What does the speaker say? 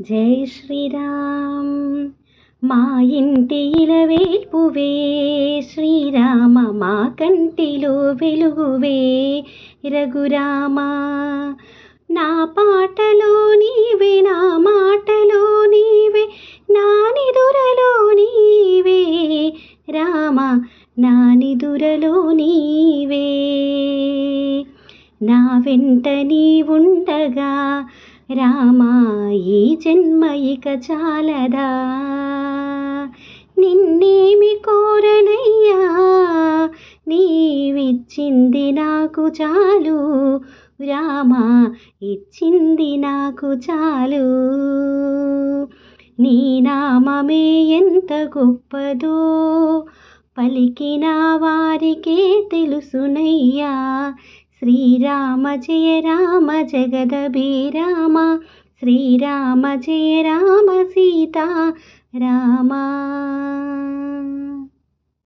జై శ్రీరామ్. మా ఇంటి ఇలవేల్పువే శ్రీరామ, మా కంటిలో వెలుగువే రఘురామ. నా పాటలో నీవే, నా మాటలో నీవే, నా నిదురలో నీవే రామ, నా నిదురలో నీవే. నా వెంట నీవుండగా రామా, ఈ జన్మ ఇక చాలదా. నిన్నేమి కోరనయ్యా, నీవిచ్చింది నాకు చాలు రామా, ఇచ్చింది నాకు చాలు. నీ నామమే ఎంత గొప్పదో పలికిన వారికే తెలుసునయ్యా. శ్రీరామ జయ రామ జగదభిరామ, శ్రీరామ జయ రామ సీతా రామ.